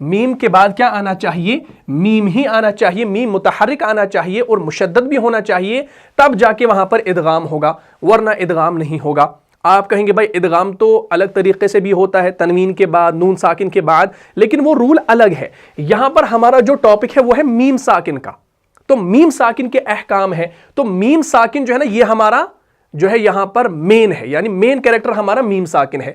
میم کے بعد کیا آنا چاہیے؟ میم ہی آنا چاہیے، میم متحرک آنا چاہیے اور مشدد بھی ہونا چاہیے، تب جا کے وہاں پر ادغام ہوگا، ورنہ ادغام نہیں ہوگا۔ آپ کہیں گے بھائی ادغام تو الگ طریقے سے بھی ہوتا ہے، تنوین کے بعد، نون ساکن کے بعد، لیکن وہ رول الگ ہے۔ یہاں پر ہمارا جو ٹاپک ہے وہ ہے میم ساکن کا، تو میم ساکن کے احکام ہے، تو میم ساکن جو ہے نا یہ ہمارا جو ہے یہاں پر مین ہے، یعنی مین کریکٹر ہمارا میم ساکن ہے۔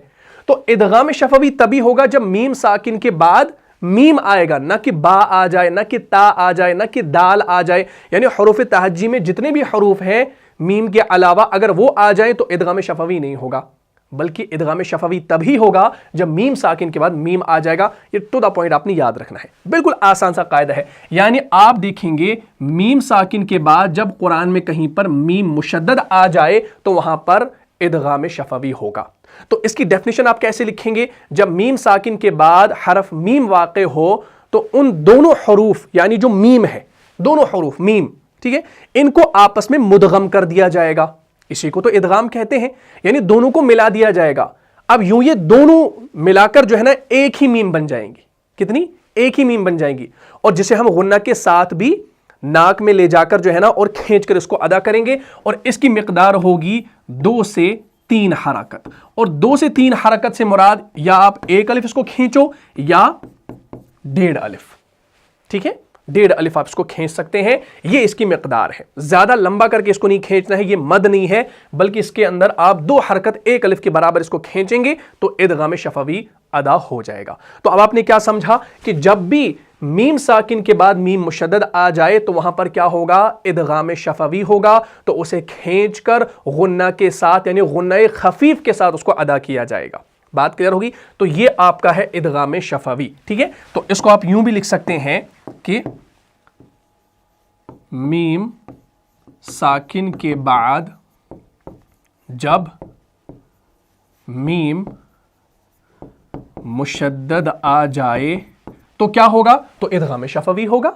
تو ادغام شفوی تبھی ہوگا جب میم ساکن کے بعد میم آئے گا، نہ کہ با آ جائے، نہ کہ تا آ جائے، نہ کہ دال آ جائے، یعنی حروف تہجی میں جتنے بھی حروف ہیں میم کے علاوہ اگر وہ آ جائیں تو ادغام شفوی نہیں ہوگا، بلکہ ادغام شفوی تبھی ہوگا جب میم ساکن کے بعد میم آ جائے گا۔ یہ ٹو دا پوائنٹ آپ نے یاد رکھنا ہے، بالکل آسان سا قاعدہ ہے۔ یعنی آپ دیکھیں گے میم ساکن کے بعد جب قرآن میں کہیں پر میم مشدد آ جائے تو وہاں پر ادغام شفوی ہوگا۔ تو اس کی ڈیفینیشن آپ کیسے لکھیں گے؟ جب میم ساکن کے بعد حرف میم واقع ہو تو ان دونوں حروف یعنی جو میم ہے، دونوں حروف میم، ٹھیک ہے، ان کو آپس میں مدغم کر دیا جائے گا، اسی کو تو ادغام کہتے ہیں، یعنی دونوں کو ملا دیا جائے گا۔ اب یوں یہ دونوں ملا کر جو ہے نا ایک ہی میم بن جائیں گی، کتنی؟ ایک ہی میم بن جائیں گی، اور جسے ہم غنہ کے ساتھ بھی ناک میں لے جا کر جو ہے نا اور کھینچ کر اس کو ادا کریں گے، اور اس کی مقدار ہوگی 2 سے 3 حرکت، اور 2 سے 3 حرکت سے مراد یا آپ 1 الف اس کو کھینچو یا 1.5 الف، ٹھیک ہے، 1.5 الف آپ اس کو کھینچ سکتے ہیں، یہ اس کی مقدار ہے۔ زیادہ لمبا کر کے اس کو نہیں کھینچنا ہے، یہ مد نہیں ہے، بلکہ اس کے اندر آپ 2 حرکت 1 الف کے برابر اس کو کھینچیں گے تو ادغام شفوی ادا ہو جائے گا۔ تو اب آپ نے کیا سمجھا کہ جب بھی میم ساکن کے بعد میم مشدد آ جائے تو وہاں پر کیا ہوگا؟ ادغام شفوی ہوگا، تو اسے کھینچ کر غنہ کے ساتھ یعنی غنہ خفیف کے ساتھ اس کو ادا کیا جائے گا۔ بات کلیئر ہوگی؟ تو یہ آپ کا ہے ادغام شفوی، ٹھیک ہے۔ تو اس کو آپ یوں بھی لکھ سکتے ہیں کہ میم ساکن کے بعد جب میم مشدد آ جائے تو کیا ہوگا؟ تو ادغام شفوی ہوگا۔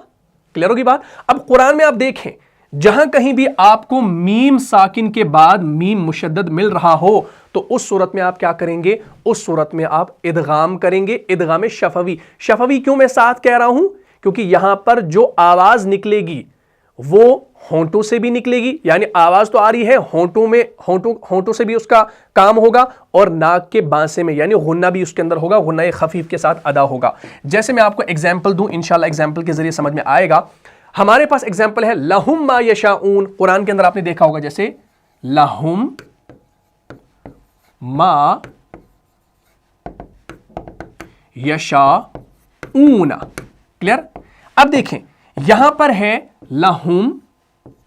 کلیئر ہوگی بات؟ اب قرآن میں آپ دیکھیں جہاں کہیں بھی آپ کو میم ساکن کے بعد میم مشدد مل رہا ہو تو اس صورت میں آپ کیا کریں گے؟ اس صورت میں آپ ادغام کریں گے، ادغام شفوی۔ شفوی کیوں میں ساتھ کہہ رہا ہوں؟ کیونکہ یہاں پر جو آواز نکلے گی وہ ہونٹوں سے بھی نکلے گی، یعنی آواز تو آ رہی ہے ہونٹوں میں، ہونٹوں سے بھی اس کا کام ہوگا، اور ناک کے بانسے میں یعنی غنہ بھی اس کے اندر ہوگا، غنہ خفیف کے ساتھ ادا ہوگا۔ جیسے میں آپ کو ایگزامپل دوں، انشاءاللہ ایگزامپل کے ذریعے سمجھ میں آئے گا۔ ہمارے پاس ایگزامپل ہے لہم ما یشاؤن، قرآن کے اندر آپ نے دیکھا ہوگا جیسے لہم ما یشاؤن، کلیئر؟ اب دیکھیں یہاں پر ہے لہم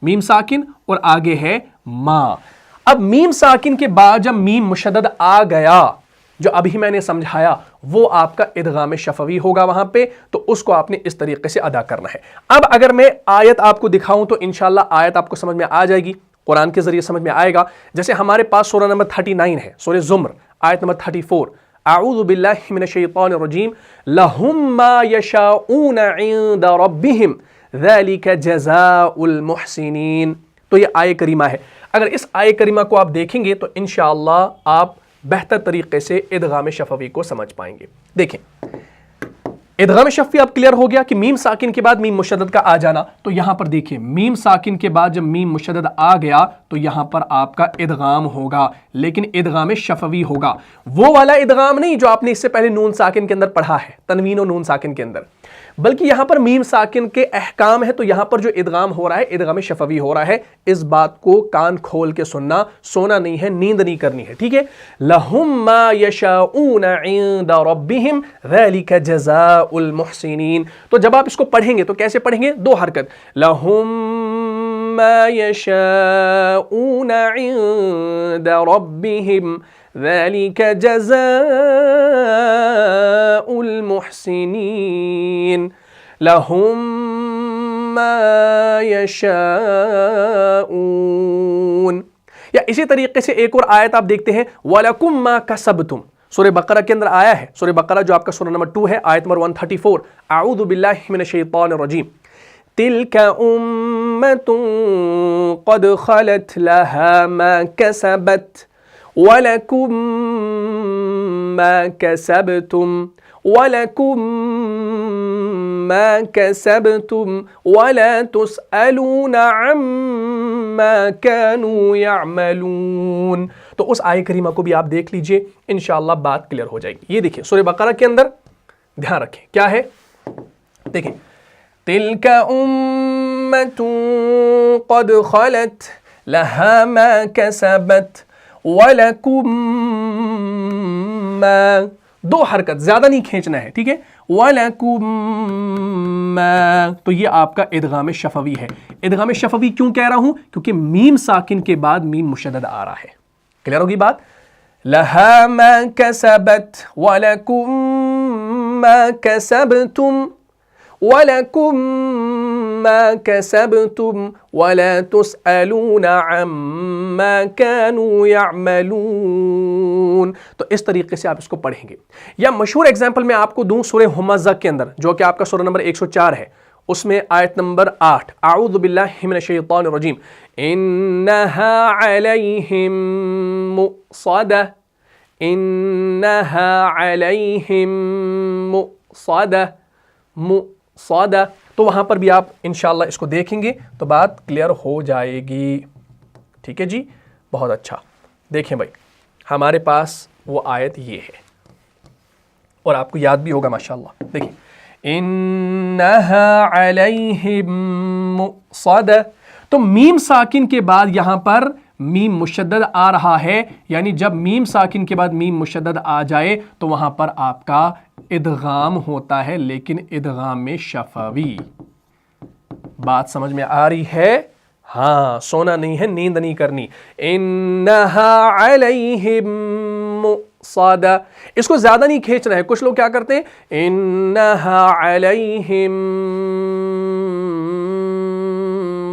میم ساکن اور آگے ہے ما۔ اب میم ساکن کے بعد جب میم مشدد آ گیا جو ابھی میں نے سمجھایا وہ آپ کا ادغام شفوی ہوگا وہاں پہ، تو اس کو آپ نے اس طریقے سے ادا کرنا ہے۔ اب اگر میں آیت آپ کو دکھاؤں تو انشاءاللہ آیت آپ کو سمجھ میں آ جائے گی، قرآن کے ذریعے سمجھ میں آئے گا۔ جیسے ہمارے پاس سورہ نمبر 39 ہے، سورہ زمر، آیت نمبر 34، اعوذ باللہ من الشیطان الرجیم لہم ما یشاؤون عند ربہم ذالک جزاء المحسنین۔ تو یہ آیہ کریمہ ہے، اگر اس آیہ کریمہ کو آپ دیکھیں گے تو انشاءاللہ آپ بہتر طریقے سے ادغام شفوی کو سمجھ پائیں گے۔ دیکھیں ادغام شفوی اب کلیئر ہو گیا کہ میم ساکن کے بعد میم مشدد کا آ جانا، تو یہاں پر دیکھیں میم ساکن کے بعد جب میم مشدد آ گیا تو یہاں پر آپ کا ادغام ہوگا، لیکن ادغام شفوی ہوگا، وہ والا ادغام نہیں جو آپ نے اس سے پہلے نون ساکن کے اندر پڑھا ہے، تنوین و نون ساکن کے اندر، بلکہ یہاں پر میم ساکن کے احکام ہے، تو یہاں پر جو ادغام ہو رہا ہے ادغام شفوی ہو رہا ہے۔ اس بات کو کان کھول کے سننا، سونا نہیں ہے، نیند نہیں کرنی ہے، ٹھیک ہے۔ لہم ما یشاؤون عند ربہم ذالک جزاء المحسنین۔ تو جب آپ اس کو پڑھیں گے تو کیسے پڑھیں گے؟ 2 حرکت، لہم ما یشاؤون عند ربہم ذالک جزاء المحسنین، لہم ما یشاؤون۔ یا اسی طریقے سے ایک اور آیت آپ دیکھتے ہیں وَلَكُمْ مَا كَسَبْتُمْ، سورہ بقرہ کے اندر آیا ہے، سورہ بقرہ جو آپ کا سورہ نمبر 2 ہے، آیت نمبر 134، اعوذ باللہ من الشیطان الرجیم تِلْكَ أُمَّةٌ قَدْ خَلَتْ لَهَا مَا كَسَبَتْ وَلَكُمْ مَا كَسَبْتُمْ وَلَكُمْ مَا كَسَبْتُمْ وَلَا تُسْأَلُونَ عَمَّا كَانُوا يَعْمَلُونَ. تو اس آیہ کریمہ کو بھی آپ دیکھ لیجئے، انشاءاللہ بات کلیئر ہو جائے گی. یہ دیکھیں سورہ بقرہ کے اندر دھیان رکھیں کیا ہے، دیکھیں تِلْكَ أُمَّةٌ قَدْ خَلَتْ لَهَا مَا كَسَبَتْ وَلَكُمْ مَا، دو حرکت زیادہ نہیں کھینچنا ہے، ٹھیک ہے، وَلَكُمْ مَا. تو یہ آپ کا ادغام شفوی ہے. ادغام شفوی کیوں کہہ رہا ہوں؟ کیونکہ میم ساکن کے بعد میم مشدد آ رہا ہے. کلیئر ہوگی بات؟ لَهَا مَا كَسَبَتْ وَلَكُمْ مَا كَسَبْتُمْ وَلَكُمْ مَا كَسَبْتُمْ وَلَا تُسْأَلُونَ عَمَّا كَانُوا يَعْمَلُونَ. تو اس طریقے سے آپ اس کو پڑھیں گے. یا مشہور ایگزامپل میں آپ کو دوں سورہ ہمزہ کے اندر، جو کہ آپ کا سورہ نمبر 104 ہے، اس میں آیت نمبر 8، اعوذ باللہ من الشیطان الرجیم، انہا علیہم مؤصدہ، انہا علیہم مؤصدہ، مؤصدہ. تو وہاں پر بھی آپ انشاءاللہ اس کو دیکھیں گے تو بات کلیئر ہو جائے گی. ٹھیک ہے جی، بہت اچھا. دیکھیں بھائی ہمارے پاس وہ آیت یہ ہے اور آپ کو یاد بھی ہوگا ماشاءاللہ. دیکھیں انہا علیہم مؤصدہ، تو میم ساکن کے بعد یہاں پر میم مشدد آ رہا ہے، یعنی جب میم ساکن کے بعد میم مشدد آ جائے تو وہاں پر آپ کا ادغام ہوتا ہے، لیکن ادغام شفوی. بات سمجھ میں آ رہی ہے؟ ہاں، سونا نہیں ہے، نیند نہیں کرنی. انہا علیہم مؤصدہ، اس کو زیادہ نہیں کھینچنا ہے. کچھ لوگ کیا کرتے ہیں، انہا علیہم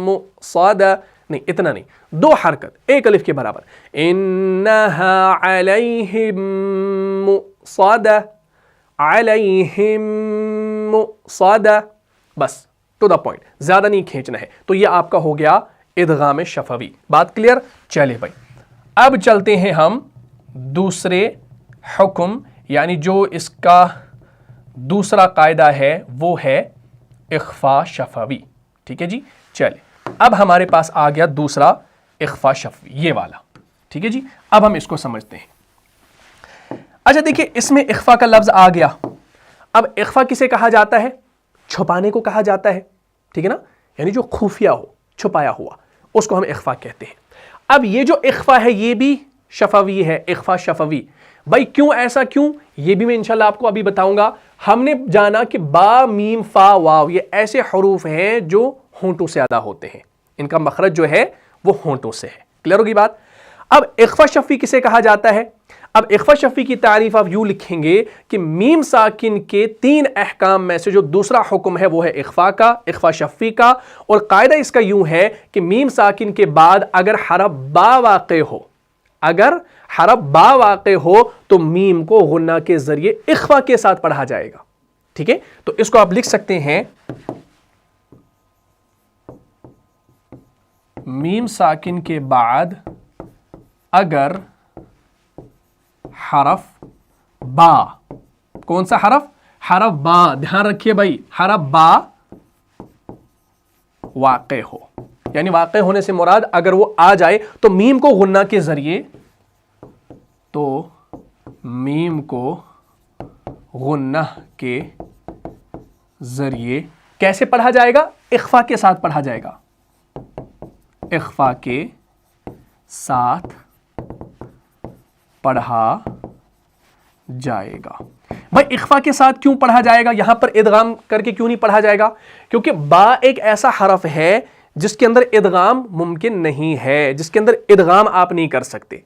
مؤصدہ، نہیں اتنا نہیں، دو حرکت ایک الف کے برابر. انہا علیہم مؤصدہ، علیہم مؤصدہ، بس ٹو دا پوائنٹ، زیادہ نہیں کھینچنا ہے. تو یہ آپ کا ہو گیا ادغام شفوی. بات کلیئر؟ چلے بھائی اب چلتے ہیں ہم دوسرے حکم، یعنی جو اس کا دوسرا قاعدہ ہے وہ ہے اخفاء شفوی. ٹھیک ہے جی، چلے اب ہمارے پاس آ گیا دوسرا اخفاء شفوی، یہ والا. ٹھیک ہے جی، اب ہم اس کو سمجھتے ہیں. اچھا دیکھیں اس میں اخفاء کا لفظ آ گیا. اب اخفاء کسے کہا جاتا ہے؟ چھپانے کو کہا جاتا ہے. ٹھیک ہے نا، یعنی جو خفیہ ہو، چھپایا ہوا، اس کو ہم اخفاء کہتے ہیں. اب یہ جو اخفاء ہے یہ بھی شفوی ہے، اخفاء شفوی. بھائی کیوں ایسا کیوں؟ یہ بھی میں انشاءاللہ آپ کو ابھی بتاؤں گا. ہم نے جانا کہ با، میم، فا، واو یہ ایسے حروف ہیں جو ہونٹوں سے ادا ہوتے ہیں، ان کا مخرج جو ہے وہ ہونٹوں سے ہے. کلیئر ہوگی بات؟ اب اخفاء شفوی کسے کہا جاتا ہے؟ اب اخفاء شفوی کی تعریف آپ یوں لکھیں گے کہ میم ساکن کے 3 احکام میں سے جو دوسرا حکم ہے وہ ہے اخفاء کا، اخفاء شفوی کا. اور قاعدہ اس کا یوں ہے کہ میم ساکن کے بعد اگر حرف با واقع ہو، اگر حرف با واقع ہو تو میم کو غنہ کے ذریعے اخفاء کے ساتھ پڑھا جائے گا. ٹھیک ہے، تو اس کو آپ لکھ سکتے ہیں میم ساکن کے بعد اگر حرف با، کون سا حرف؟ حرف با. دھیان رکھیے بھائی، حرف با واقع ہو، یعنی واقع ہونے سے مراد اگر وہ آ جائے تو میم کو غنہ کے ذریعے، تو میم کو غنہ کے ذریعے کیسے پڑھا جائے گا؟ اخفاء کے ساتھ پڑھا جائے گا، اخفاء کے ساتھ پڑھا جائے گا. بھائی اخفاء کے ساتھ کیوں پڑھا جائے گا؟ یہاں پر ادغام کر کے کیوں نہیں پڑھا جائے گا؟ کیونکہ با ایک ایسا حرف ہے جس کے اندر ادغام ممکن نہیں ہے، جس کے اندر ادغام آپ نہیں کر سکتے.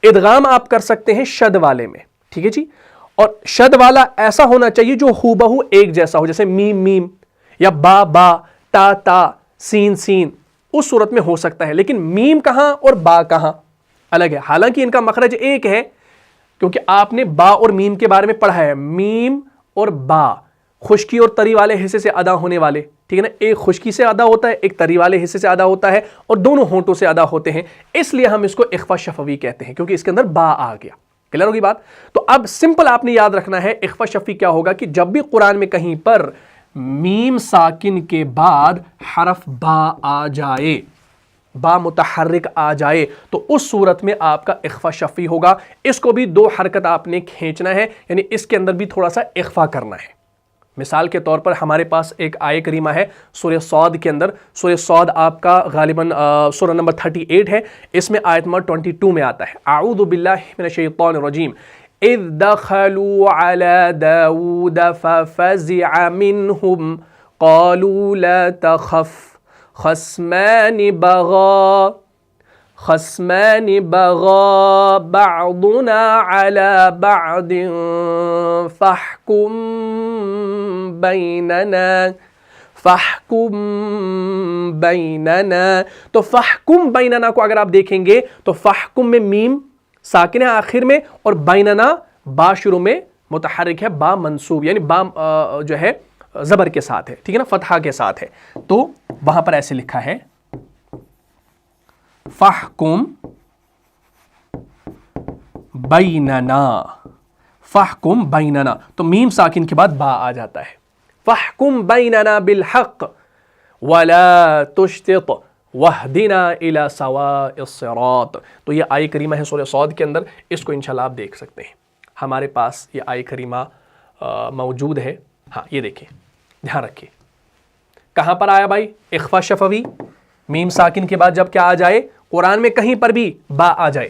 ادغام آپ کر سکتے ہیں شد والے میں. ٹھیک ہے جی، اور شد والا ایسا ہونا چاہیے جو ہو بہو ایک جیسا ہو، جیسے میم میم یا با با، تا تا، سین سین، اس صورت میں ہو سکتا ہے. لیکن میم کہاں اور با کہاں الگ ہے. حالانکہ ان کا مخرج ایک ہے، کیونکہ آپ نے با اور میم کے بارے میں پڑھا ہے. میم اور با خشکی اور تری والے حصے سے ادا ہونے والے. ٹھیک ہے نا، ایک خشکی سے ادا ہوتا ہے، ایک تری والے حصے سے ادا ہوتا ہے، اور دونوں ہونٹوں سے ادا ہوتے ہیں. اس لیے ہم اس کو اخفاء شفوی کہتے ہیں، کیونکہ اس کے اندر با آ گیا. کلیئر ہوگی بات؟ تو اب سمپل آپ نے یاد رکھنا ہے اخفا شفوی کیا ہوگا کہ جب بھی قرآن میں کہیں پر میم ساکن کے بعد حرف با آ جائے، با متحرک آ جائے، تو اس صورت میں آپ کا اخفا شفوی ہوگا. اس کو بھی 2 حرکت آپ نے کھینچنا ہے، یعنی اس کے اندر بھی تھوڑا سا اخفا کرنا ہے. مثال کے طور پر ہمارے پاس ایک آیہ کریمہ ہے سورہ صاد کے اندر. سورہ صاد آپ کا غالباً سورہ نمبر 38 ہے. اس میں آیت نمبر 22 میں آتا ہے اعوذ باللہ من الشیطان الرجیم اذ دخلوا على داود ففزع منهم قالوا لا تخف خصمان بغى بعضنا على بعض فاحكم بیننا. تو فاحکم بیننا کو اگر آپ دیکھیں گے تو فاحکم میں میم ساکن ہے آخر میں، اور بیننا با شروع میں متحرک ہے، با منصوب یعنی با جو ہے زبر کے ساتھ ہے، ٹھیک ہے نا، فتحہ کے ساتھ ہے. تو وہاں پر ایسے لکھا ہے فاحکم بیننا، فاحکم بیننا، تو میم ساکن کے بعد با آ جاتا ہے. فاحکم بیننا بالحق ولا تشطط واہدنا الی سواء الصراط. تو یہ آیہ کریمہ ہے سورہ صاد کے اندر، اس کو انشاءاللہ آپ دیکھ سکتے ہیں. ہمارے پاس یہ آیہ کریمہ موجود ہے. ہاں یہ دیکھیں، دھیان رکھیے کہاں پر آیا بھائی اخفا شفوی؟ میم ساکن کے بعد جب کیا آ جائے، قرآن میں کہیں پر بھی با آ جائے.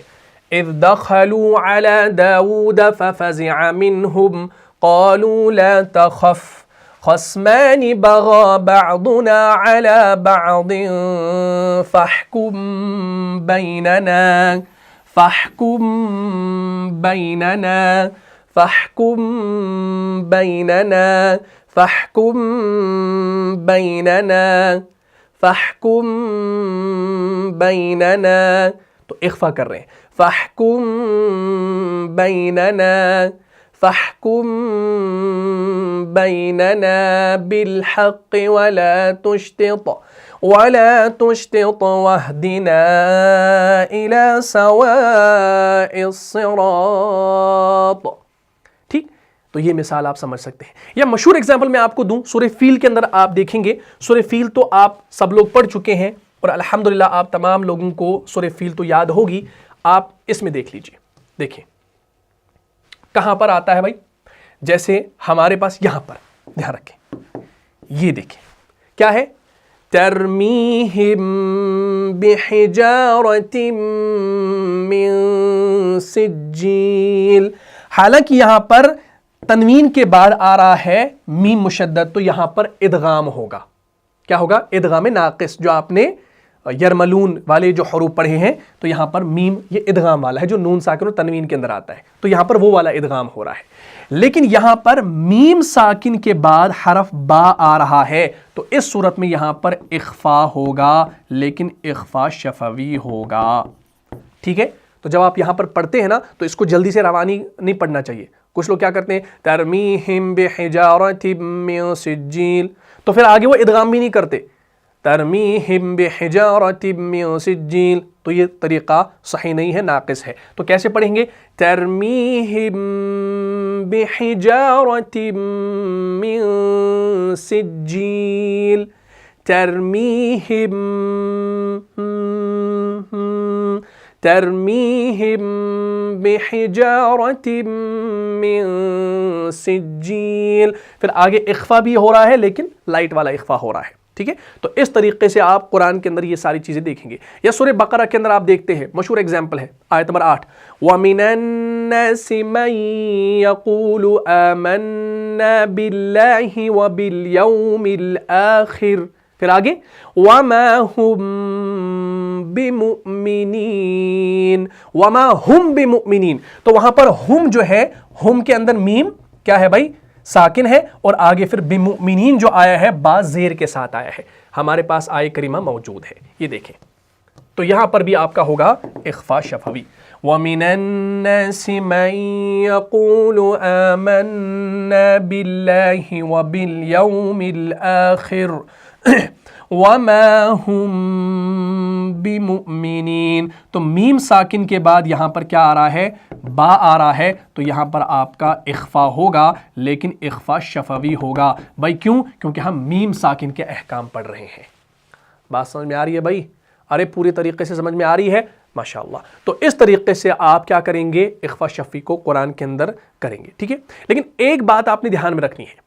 اذ دخلوا على داود ففزع منهم قالوا لا تخف خصمان بغى بعضنا على بعض فاحكم بيننا فاحكم بيننا فاحكم بيننا فاحكم بيننا فاحكم بيننا. تو اخفا کر رہے ہیں فاحكم بيننا فاحكم بيننا بالحق ولا تشطط واهدنا إلى سواء الصراط. ٹھیک، تو یہ مثال آپ سمجھ سکتے ہیں. یا مشہور اگزامپل میں آپ کو دوں، سورہ فیل کے اندر آپ دیکھیں گے. سورہ فیل تو آپ سب لوگ پڑھ چکے ہیں اور الحمدللہ آپ تمام لوگوں کو سورہ فیل تو یاد ہوگی. آپ اس میں دیکھ لیجئے، دیکھیں کہاں پر آتا ہے بھائی. جیسے ہمارے پاس یہاں پر دھیان رکھیں، یہ دیکھیں کیا ہے، ترمیہم بحجارۃ من سجیل. حالانکہ یہاں پر تنوین کے بعد آ رہا ہے میم مشدد، تو یہاں پر ادغام ہوگا. کیا ہوگا؟ ادغام ناقص. جو آپ نے یرملون والے جو حروف پڑھے ہیں تو یہاں پر میم یہ ادغام والا ہے جو نون ساکن و تنوین کے اندر آتا ہے، تو یہاں پر وہ والا ادغام ہو رہا ہے. لیکن یہاں پر میم ساکن کے بعد حرف با آ رہا ہے، تو اس صورت میں یہاں پر اخفا ہوگا، لیکن اخفا شفوی ہوگا. ٹھیک ہے، تو جب آپ یہاں پر پڑھتے ہیں نا تو اس کو جلدی سے روانی نہیں پڑھنا چاہیے. کچھ لوگ کیا کرتے ہیں ترمیہم بحجارۃ من سجیل، تو پھر آگے وہ ادغام بھی نہیں کرتے، ترمیہم بحجارۃ من سجیل، تو یہ طریقہ صحیح نہیں ہے، ناقص ہے. تو کیسے پڑھیں گے؟ ترمیہم بحجارۃ من سجیل، ترمیہم بحجارۃ من سجیل. پھر آگے اخفا بھی ہو رہا ہے لیکن لائٹ والا اخفا ہو رہا ہے. ٹھیک ہے، تو اس طریقے سے آپ قرآن کے اندر یہ ساری چیزیں دیکھیں گے. یا سورہ بقرہ کے اندر آپ دیکھتے ہیں، مشہور اگزامپل ہے آیت نمبر 8 وَمِنَ النَّاسِ مَن يَقُولُ آمَنَّا بِاللَّهِ وَبِالْيَوْمِ الْآخِرِ. پھر آگے وَمَا هُم بِمُؤْمِنِينَ، وَمَا هُم بِمُؤْمِنِينَ. تو وہاں پر ہم جو ہے، ہم کے اندر میم کیا ہے بھائی؟ ساکن ہے، اور آگے پھر بمؤمنین جو آیا ہے با زیر کے ساتھ آیا ہے. ہمارے پاس آیہ کریمہ موجود ہے، یہ دیکھیں. تو یہاں پر بھی آپ کا ہوگا اخفا شفوی. وَمِنَ النَّاسِ مَن يَقُولُ آمَنَّا بِاللَّهِ وَبِالْيَوْمِ الْآخِرِ وما هم بمؤمنین. تو میم ساکن کے بعد یہاں پر کیا آ رہا ہے؟ با آ رہا ہے. تو یہاں پر آپ کا اخفا ہوگا لیکن اخفا شفوی ہوگا. بھائی کیوں؟ کیونکہ ہم میم ساکن کے احکام پڑھ رہے ہیں. بات سمجھ میں آ رہی ہے بھائی؟ ارے پوری طریقے سے سمجھ میں آ رہی ہے؟ ماشاءاللہ. تو اس طریقے سے آپ کیا کریں گے؟ اخفا شفوی کو قرآن کے اندر کریں گے. ٹھیک ہے، لیکن ایک بات آپ نے دھیان میں رکھنی ہے،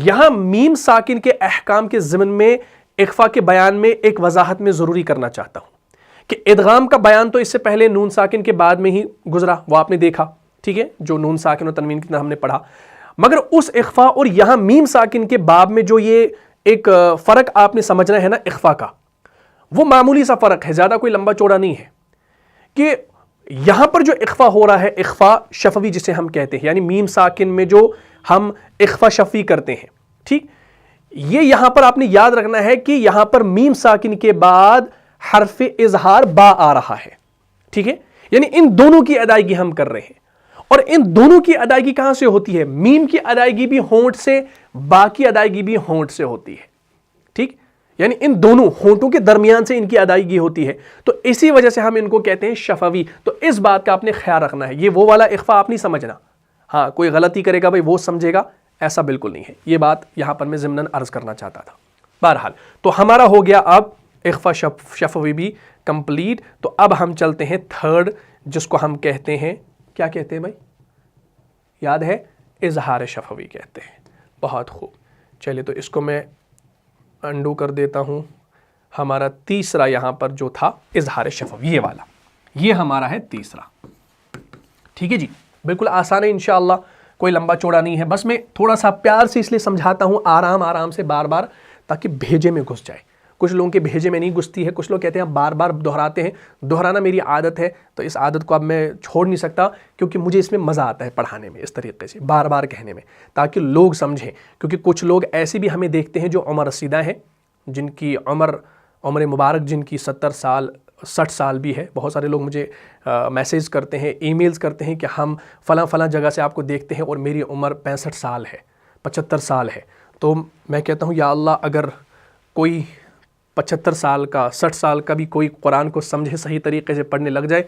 یہاں میم ساکن کے احکام کے ضمن میں اخفا کے بیان میں ایک وضاحت میں ضروری کرنا چاہتا ہوں کہ ادغام کا بیان تو اس سے پہلے نون ساکن کے بعد میں ہی گزرا، وہ آپ نے دیکھا. ٹھیک ہے، جو نون ساکن اور تنوین کی طرح ہم نے پڑھا. مگر اس اخفا اور یہاں میم ساکن کے باب میں جو یہ ایک فرق آپ نے سمجھنا ہے نا اخفا کا، وہ معمولی سا فرق ہے، زیادہ کوئی لمبا چوڑا نہیں ہے. کہ یہاں پر جو اخفا ہو رہا ہے اخفا شفوی جسے ہم کہتے ہیں، یعنی میم ساکن میں جو ہم اخفا شفوی کرتے ہیں. ٹھیک، یہ یہاں پر آپ نے یاد رکھنا ہے کہ یہاں پر میم ساکن کے بعد حرف اظہار با آ رہا ہے. ٹھیک ہے، یعنی ان دونوں کی ادائیگی ہم کر رہے ہیں. اور ان دونوں کی ادائیگی کہاں سے ہوتی ہے؟ میم کی ادائیگی بھی ہونٹ سے، با کی ادائیگی بھی ہونٹ سے ہوتی ہے. ٹھیک، یعنی ان دونوں ہونٹوں کے درمیان سے ان کی ادائیگی ہوتی ہے. تو اسی وجہ سے ہم ان کو کہتے ہیں شفوی. تو اس بات کا آپ نے خیال رکھنا ہے، یہ وہ والا اخفا آپ نہیں سمجھنا. ہاں کوئی غلطی کرے گا بھائی وہ سمجھے گا، ایسا بالکل نہیں ہے. یہ بات یہاں پر میں ضمناً عرض کرنا چاہتا تھا. بہرحال تو ہمارا ہو گیا اب اخفا شفوی بھی کمپلیٹ. تو اب ہم چلتے ہیں تھرڈ، جس کو ہم کہتے ہیں، کیا کہتے ہیں بھائی؟ یاد ہے؟ اظہار شفوی کہتے ہیں. بہت خوب. چلیے تو اس کو میں انڈو کر دیتا ہوں. ہمارا تیسرا یہاں پر جو تھا اظہار شفوی، یہ والا، یہ ہمارا ہے تیسرا. ٹھیک ہے جی، بالکل آسان ہے انشاءاللہ، کوئی لمبا چوڑا نہیں ہے. بس میں تھوڑا سا پیار سے اس لیے سمجھاتا ہوں، آرام آرام سے، بار بار، تاکہ بھیجے میں گھس جائے. کچھ لوگوں کے بھیجے میں نہیں گھستی ہے. کچھ لوگ کہتے ہیں بار بار دہراتے ہیں. دہرانا میری عادت ہے، تو اس عادت کو اب میں چھوڑ نہیں سکتا، کیونکہ مجھے اس میں مزہ آتا ہے پڑھانے میں، اس طریقے سے بار بار کہنے میں، تاکہ لوگ سمجھیں. کیونکہ کچھ لوگ ایسے بھی ہمیں دیکھتے ہیں جو عمر رسیدہ ہیں، جن کی عمر مبارک جن کی 70 سال 60 سال بھی ہے. بہت سارے لوگ مجھے میسیج کرتے ہیں، ای میلز کرتے ہیں کہ ہم فلاں فلاں جگہ سے آپ کو دیکھتے ہیں اور میری عمر 65 سال ہے، 75 سال ہے. تو میں کہتا ہوں یا اللہ، اگر کوئی 75 سال کا 60 سال کا بھی کوئی قرآن کو سمجھے، صحیح طریقے سے پڑھنے لگ جائے،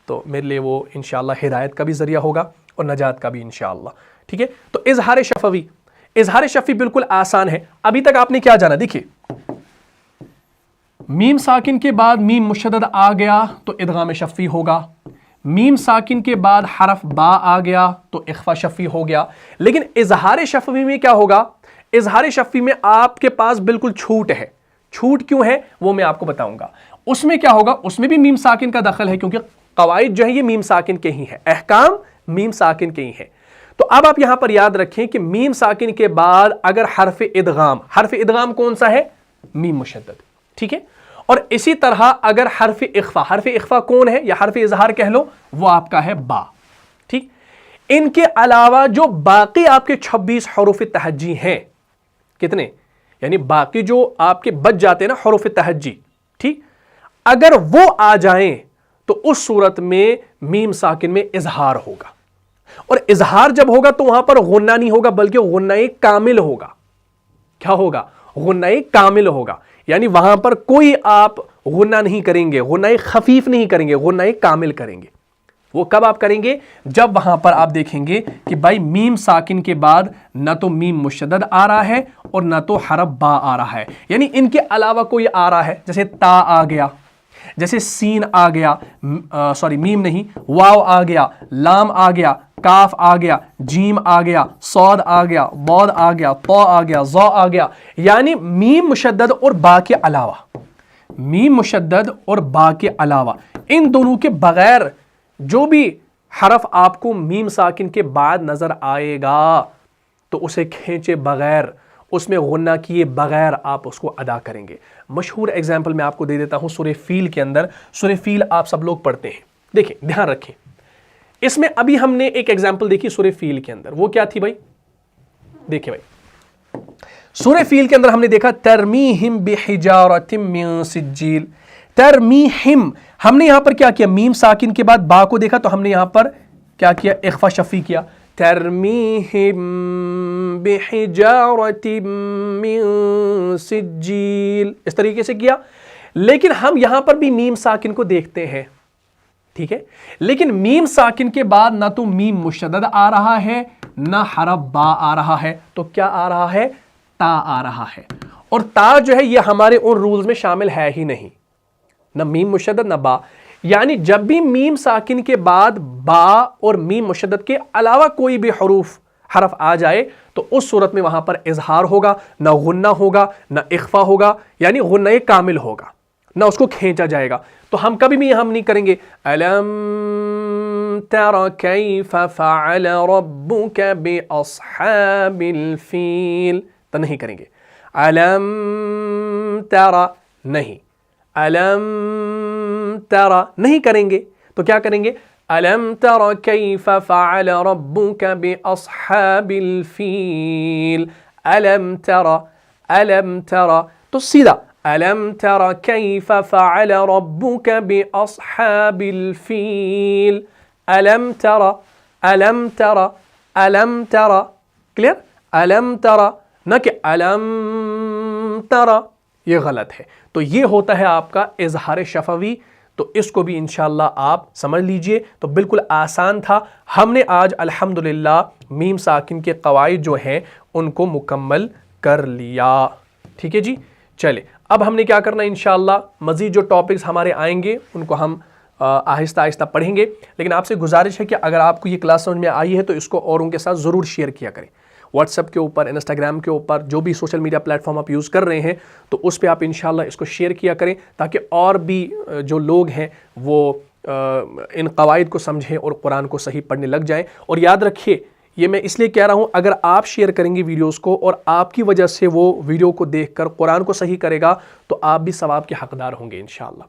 تو میرے لیے وہ انشاءاللہ ہدایت کا بھی ذریعہ ہوگا اور نجات کا بھی انشاءاللہ. ٹھیک ہے، تو اظہار شفوی بالکل آسان ہے. ابھی تک آپ نے کیا جانا؟ دیکھیے، میم ساکن کے بعد میم مشدد آ گیا تو ادغام شفوی ہوگا. میم ساکن کے بعد حرف با آ گیا تو اخفا شفوی ہو گیا. لیکن اظہار شفوی میں کیا ہوگا؟ اظہار شفوی میں آپ کے پاس بالکل چھوٹ ہے. چھوٹ کیوں ہے وہ میں آپ کو بتاؤں گا. اس میں کیا ہوگا؟ اس میں بھی میم ساکن کا دخل ہے، کیونکہ قواعد جو ہے یہ میم ساکن کے ہی ہیں، احکام میم ساکن کے ہی ہیں. تو اب آپ یہاں پر یاد رکھیں کہ میم ساکن کے بعد اگر حرف ادغام کون سا ہے؟ میم مشدد. ٹھیک ہے، اور اسی طرح اگر حرف اخفا کون ہے، یا حرف اظہار کہہ لو، وہ آپ کا ہے با. ٹھیک، ان کے علاوہ جو باقی آپ کے 26 حروف تہجی ہیں، کتنے؟ یعنی باقی جو آپ کے بچ جاتے ہیں نا حروف تہجی، ٹھیک، اگر وہ آ جائیں تو اس صورت میں میم ساکن میں اظہار ہوگا. اور اظہار جب ہوگا تو وہاں پر غنہ نہیں ہوگا، بلکہ غنہ کامل ہوگا. کیا ہوگا؟ غنہ کامل ہوگا. یعنی وہاں پر کوئی آپ غنہ نہیں کریں گے، غنہ خفیف نہیں کریں گے، غنہ کامل کریں گے. وہ کب آپ کریں گے؟ جب وہاں پر آپ دیکھیں گے کہ بھائی میم ساکن کے بعد نہ تو میم مشدد آ رہا ہے اور نہ تو حرف با آ رہا ہے، یعنی ان کے علاوہ کوئی آ رہا ہے. جیسے تا آ گیا، جیسے سین آ گیا، میم نہیں، واو آ گیا، لام آ گیا، کاف آ گیا، جیم آ گیا، صاد آ گیا، بود آ گیا، طا آ گیا، ظا آ گیا. یعنی میم مشدد اور با کے علاوہ، میم مشدد اور با کے علاوہ ان دونوں کے بغیر جو بھی حرف آپ کو میم ساکن کے بعد نظر آئے گا تو اسے کھینچے بغیر، اس میں غنہ کیے بغیر آپ اس کو ادا کریں گے. مشہور ایگزامپل میں آپ کو دے دیتا ہوں. سورہ فیل کے اندر، سورہ فیل آپ سب لوگ پڑھتے ہیں. دیکھیں، دھیان رکھیں، اس میں ابھی ہم نے ایک ایگزامپل دیکھی سورہ فیل کے اندر. وہ کیا تھی بھائی؟ دیکھیں بھائی، سورہ فیل کے اندر ہم نے دیکھا ترمیہم بحجارۃ من سجیل. ترمیہم، ہم نے یہاں پر کیا کیا؟ میم ساکن کے بعد با کو دیکھا تو ہم نے یہاں پر کیا کیا؟ اخفا شفوی کیا. ترمیہم بحجارۃ من سجیل، اس طریقے سے کیا. لیکن ہم یہاں پر بھی میم ساکن کو دیکھتے ہیں، ٹھیک ہے، لیکن میم ساکن کے بعد نہ تو میم مشدد آ رہا ہے نہ حرف با آ رہا ہے، تو کیا آ رہا ہے؟ تا آ رہا ہے. اور تا جو ہے یہ ہمارے ان رولز میں شامل ہے ہی نہیں، نہ میم مشدد نہ با. یعنی جب بھی میم ساکن کے بعد با اور میم مشدد کے علاوہ کوئی بھی حرف آ جائے تو اس صورت میں وہاں پر اظہار ہوگا، نہ غنہ ہوگا نہ اخفا ہوگا، یعنی غنہ کامل ہوگا، نہ اس کو کھینچا جائے گا. تو ہم کبھی بھی ہم نہیں کریں گے الم تر کیف فعل ربک باصحاب الفیل، تو نہیں کریں گے. الم تر نہیں، الم تر نہیں کریں گے، تو کیا کریں گے؟ الم تر کیف فعل ربک باصحاب الفیل، الم تر، الم تر، تو سیدھا الم تر کیف فعل ربک باصحاب الفیل، الم تر، الم تر، الم تر، کلیئر؟ الم تر، نہ کہ الم تر، یہ غلط ہے. تو یہ ہوتا ہے آپ کا اظہار شفوی. تو اس کو بھی انشاءاللہ آپ سمجھ لیجئے. تو بالکل آسان تھا. ہم نے آج الحمدللہ میم ساکن کے قواعد جو ہیں ان کو مکمل کر لیا. ٹھیک ہے جی، چلے اب ہم نے کیا کرنا ہے، انشاءاللہ مزید جو ٹاپکس ہمارے آئیں گے ان کو ہم آہستہ آہستہ پڑھیں گے. لیکن آپ سے گزارش ہے کہ اگر آپ کو یہ کلاس سمجھ میں آئی ہے تو اس کو اوروں کے ساتھ ضرور شیئر کیا کریں. واٹس ایپ کے اوپر، انسٹاگرام کے اوپر، جو بھی سوشل میڈیا پلیٹ فارم آپ یوز کر رہے ہیں تو اس پہ آپ انشاءاللہ اس کو شیئر کیا کریں تاکہ اور بھی جو لوگ ہیں وہ ان قواعد کو سمجھیں اور قرآن کو صحیح پڑھنے لگ جائیں. اور یاد رکھیے، یہ میں اس لیے کہہ رہا ہوں، اگر آپ شیئر کریں گے ویڈیوز کو اور آپ کی وجہ سے وہ ویڈیو کو دیکھ کر قرآن کو صحیح کرے گا تو آپ بھی ثواب کے حقدار ہوں گے انشاءاللہ.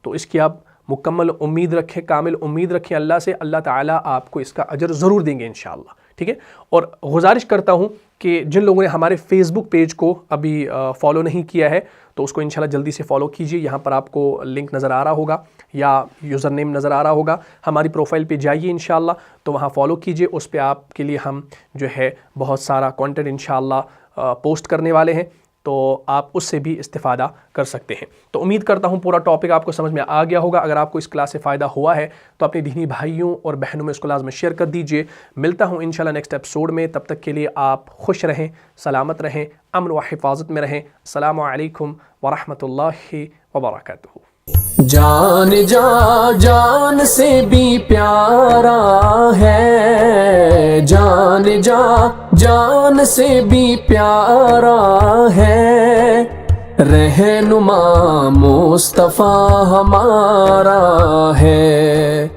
تو اس کی آپ مکمل امید رکھیں، کامل امید رکھیں اللہ سے. اللہ تعالیٰ آپ کو اس کا اجر ضرور دیں گے انشاءاللہ. ٹھیک ہے، اور گزارش کرتا ہوں کہ جن لوگوں نے ہمارے فیس بک پیج کو ابھی فالو نہیں کیا ہے تو اس کو انشاءاللہ جلدی سے فالو کیجئے. یہاں پر آپ کو لنک نظر آ رہا ہوگا یا یوزر نیم نظر آ رہا ہوگا. ہماری پروفائل پہ جائیے انشاءاللہ، تو وہاں فالو کیجئے. اس پہ آپ کے لیے ہم جو ہے بہت سارا کانٹینٹ انشاءاللہ پوسٹ کرنے والے ہیں، تو آپ اس سے بھی استفادہ کر سکتے ہیں. تو امید کرتا ہوں پورا ٹاپک آپ کو سمجھ میں آ گیا ہوگا. اگر آپ کو اس کلاس سے فائدہ ہوا ہے تو اپنے دینی بھائیوں اور بہنوں میں اس کو لازم شیئر کر دیجئے. ملتا ہوں انشاءاللہ نیکسٹ ایپیسوڈ میں. تب تک کے لیے آپ خوش رہیں، سلامت رہیں، امن و حفاظت میں رہیں. السلام علیکم ورحمۃ اللہ وبرکاتہ. جان جان سے بھی پیارا ہے، جان جان سے بھی پیارا ہے، رہنما مصطفیٰ ہمارا ہے.